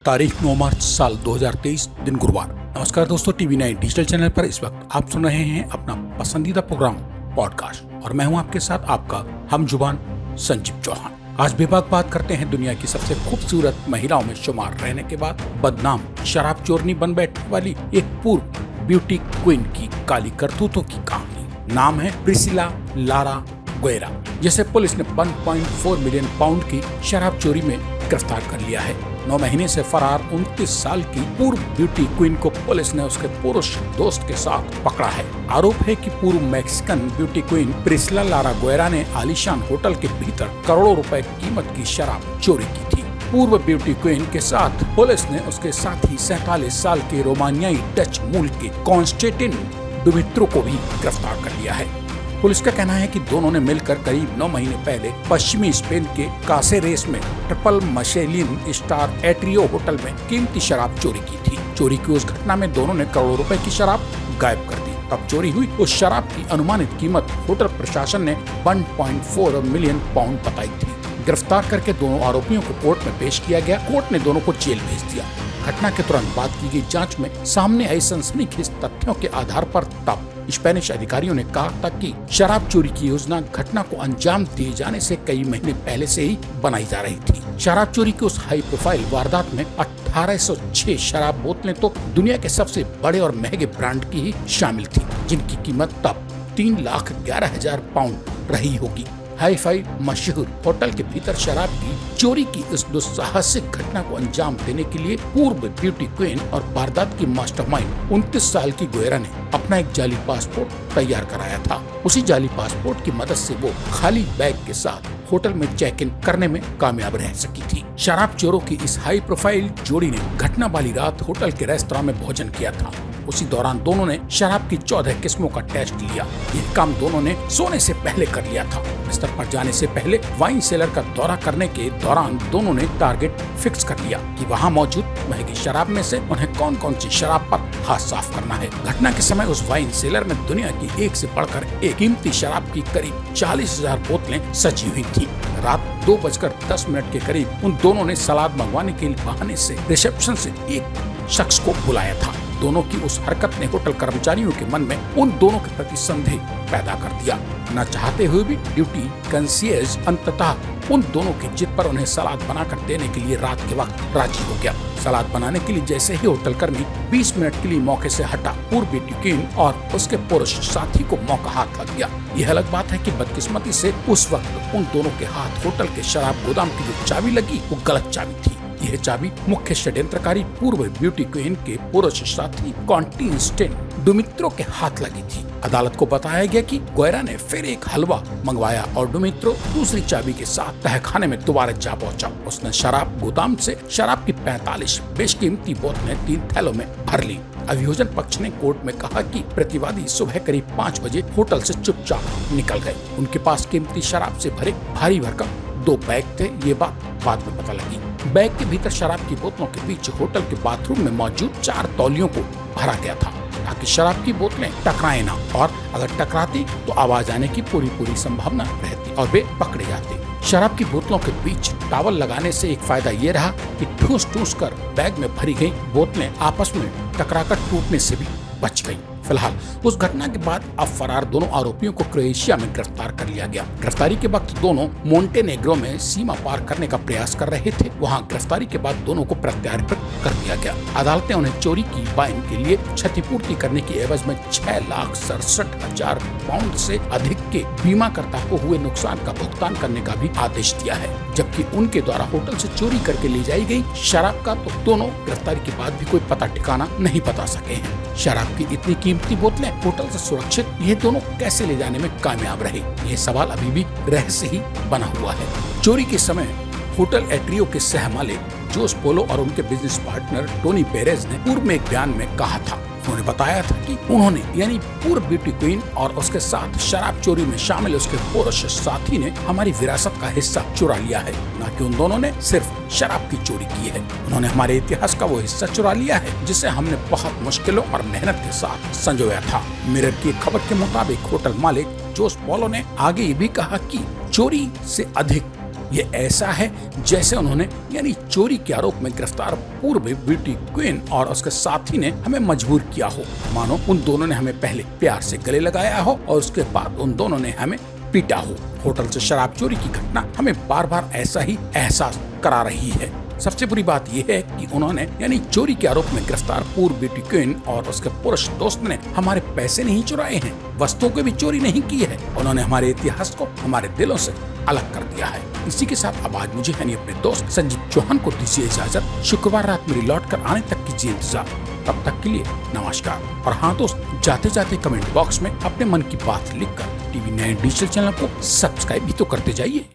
तारीख 9 मार्च साल 2023 दिन गुरुवार। नमस्कार दोस्तों, TV9 डिजिटल चैनल पर इस वक्त आप सुन रहे हैं अपना पसंदीदा प्रोग्राम पॉडकास्ट और मैं हूं आपके साथ आपका हम जुबान संजीव चौहान। आज बेबाक बात करते हैं दुनिया की सबसे खूबसूरत महिलाओं में शुमार रहने के बाद बदनाम शराब चोरनी बन बैठने वाली एक पूर्व ब्यूटी क्वीन की काली करतूतों की कहानी। नाम है प्रिसिला लारा गुएरा, जिसे पुलिस ने 1.4 मिलियन पाउंड की शराब चोरी में गिरफ्तार कर लिया है। 9 महीने से फरार 29 साल की पूर्व ब्यूटी क्वीन को पुलिस ने उसके पुरुष दोस्त के साथ पकड़ा है। आरोप है कि पूर्व Mexican beauty queen Priscilla Lara Guerra ने आलीशान होटल के भीतर करोड़ों रुपए कीमत की शराब चोरी की थी। पूर्व ब्यूटी क्वीन के साथ पुलिस ने उसके साथी 47 साल के रोमानियाई डच मूल के कॉन्स्टेंटिन डुमित्रो को भी गिरफ्तार कर लिया है। पुलिस का कहना है कि दोनों ने मिलकर करीब 9 महीने पहले पश्चिमी स्पेन के कासेरेस में triple Michelin star atrio hotel में कीमती शराब चोरी की थी। चोरी की उस घटना में दोनों ने करोड़ों रुपए की शराब गायब कर दी। तब चोरी हुई उस शराब की अनुमानित कीमत होटल प्रशासन ने 1.4 मिलियन पाउंड बताई थी। गिरफ्तार करके दोनों आरोपियों को कोर्ट में पेश किया गया। कोर्ट ने दोनों को जेल भेज दिया। घटना के तुरंत बाद की गई जांच में सामने आई सनसनीखेज तथ्यों के आधार पर तब स्पेनिश अधिकारियों ने कहा था कि शराब चोरी की योजना घटना को अंजाम दिए जाने से कई महीने पहले से ही बनाई जा रही थी। शराब चोरी की उस हाई प्रोफाइल वारदात में 1806 शराब बोतलें तो दुनिया के सबसे बड़े और महंगे ब्रांड की ही शामिल थी, जिनकी कीमत तब 3,11,000 पाउंड रही होगी। हाई फाई मशहूर होटल के भीतर शराब की चोरी की इस दुस्साहसिक घटना को अंजाम देने के लिए पूर्व ब्यूटी क्वीन और वारदात की मास्टरमाइंड 29 साल की गुएरा ने अपना एक जाली पासपोर्ट तैयार कराया था। उसी जाली पासपोर्ट की मदद से वो खाली बैग के साथ होटल में चेक इन करने में कामयाब रह सकी थी। शराब चोरों की इस हाई प्रोफाइल जोड़ी ने घटना वाली रात होटल के रेस्तरां में भोजन किया था। उसी दौरान दोनों ने शराब की 14 किस्मों का टेस्ट लिया। यह काम दोनों ने सोने से पहले कर लिया था। बिस्तर पर जाने से पहले वाइन सेलर का दौरा करने के दौरान दोनों ने टारगेट फिक्स कर लिया कि वहां मौजूद महंगी शराब में से उन्हें कौन कौन सी शराब पर हाथ साफ करना है। घटना के समय उस वाइन सेलर में दुनिया की एक से बढ़कर एक कीमती शराब की करीब 40,000 बोतलें सजी हुई थी। रात 2:10 के करीब उन दोनों ने सलाद मंगवाने के बहाने से रिसेप्शन से एक शख्स को बुलाया था। दोनों की उस हरकत ने होटल कर्मचारियों के मन में उन दोनों के प्रति संदेह पैदा कर दिया। न चाहते हुए भी ड्यूटी कंसियर्ज अंततः उन दोनों की जिद पर उन्हें सलाद बनाकर देने के लिए रात के वक्त राजी हो गया। सलाद बनाने के लिए जैसे ही होटल कर्मी 20 मिनट के लिए मौके से हटा, पूर्व ब्यूटी क्वीन और उसके पुरुष साथी को मौका हाथ लग गया। यह अलग बात है कि बदकिस्मती से उस वक्त उन दोनों के हाथ होटल के शराब गोदाम की जो चाबी लगी वो गलत चाबी थी। यह चाबी मुख्य षड्यंत्रकारी पूर्व ब्यूटी क्वीन के पुरुष साथी कॉन्स्टेंटिन डुमित्रो के हाथ लगी थी। अदालत को बताया गया कि गुएरा ने फिर एक हलवा मंगवाया और डुमित्रो दूसरी चाबी के साथ तहखाने में दोबारा जा पहुंचा। उसने शराब गोदाम से शराब की 45 बेशकीमती बोतलें 3 थैलों में भर ली। अभियोजन पक्ष ने कोर्ट में कहा कि प्रतिवादी सुबह करीब 5 बजे होटल से चुपचाप निकल गए। उनके पास कीमती शराब से भरे भारी भरकम 2 बैग थे। ये बात बाद में पता लगी। बैग के भीतर शराब की बोतलों के पीछे होटल के बाथरूम में मौजूद 4 तौलियों को भरा गया था ताकि शराब की बोतलें टकराए ना, और अगर टकराती तो आवाज आने की पूरी संभावना रहती और वे पकड़े जाते। शराब की बोतलों के बीच टॉवल लगाने से एक फायदा ये रहा कि ठूस कर बैग में भरी गई बोतलें आपस में टकराकर टूटने से भी बच गई। फिलहाल उस घटना के बाद अब फरार दोनों आरोपियों को क्रोएशिया में गिरफ्तार कर लिया गया। गिरफ्तारी के वक्त दोनों मोंटेनेग्रो में सीमा पार करने का प्रयास कर रहे थे। वहां गिरफ्तारी के बाद दोनों को प्रत्यार्पण कर दिया गया। अदालत ने उन्हें चोरी की वाइन के लिए क्षतिपूर्ति करने की एवज में 6,67,000 पाउंड से अधिक के बीमाकर्ता को हुए नुकसान का भुगतान करने का भी आदेश दिया है। जबकि उनके द्वारा होटल से चोरी करके ले जाई गई शराब का तो दोनों गिरफ्तारी के बाद भी कोई पता ठिकाना नहीं बता सके हैं। शराब की इतनी कीमती बोतलें होटल से सुरक्षित ये दोनों कैसे ले जाने में कामयाब रहे, ये सवाल अभी भी रहस्य ही बना हुआ है। चोरी के समय होटल एट्रियो के सह मालिक जोस पोलो और उनके बिजनेस पार्टनर टोनी पेरेज ने पूर्व में एक बयान में कहा था, उन्होंने बताया था कि उन्होंने यानी पूर्व ब्यूटी क्वीन और उसके साथ शराब चोरी में शामिल उसके पुरुष साथी ने हमारी विरासत का हिस्सा चुरा लिया है, न कि उन दोनों ने सिर्फ शराब की चोरी की है। उन्होंने हमारे इतिहास का वो हिस्सा चुरा लिया है जिसे हमने बहुत मुश्किलों और मेहनत के साथ संजोया था। मिरर की खबर के मुताबिक होटल मालिक जोस पोलो ने आगे ये भी कहा कि चोरी से अधिक ये ऐसा है जैसे उन्होंने यानी चोरी के आरोप में गिरफ्तार पूर्व ब्यूटी क्वीन और उसके साथी ने हमें मजबूर किया हो, मानो उन दोनों ने हमें पहले प्यार से गले लगाया हो और उसके बाद उन दोनों ने हमें पीटा हो। होटल से शराब चोरी की घटना हमें बार बार ऐसा ही एहसास करा रही है। सबसे बुरी बात यह है कि उन्होंने यानी चोरी के आरोप में गिरफ्तार पूर्व ब्यूटी क्वीन और उसके पुरुष दोस्त ने हमारे पैसे नहीं चुराए हैं, वस्तुओं की भी चोरी नहीं की है। उन्होंने हमारे इतिहास को हमारे दिलों से अलग कर दिया है। इसी के साथ अब आज मुझे यानी अपने दोस्त संजीव चौहान को दीजिए इजाजत। शुक्रवार रात मेरी लौट कर आने तक कीजिए इंतजार। तब तक के लिए नमस्कार। और हाँ दोस्त, जाते जाते कमेंट बॉक्स में अपने मन की बात लिखकर टीवी 9 डिजिटल चैनल को सब्सक्राइब भी तो करते जाइए।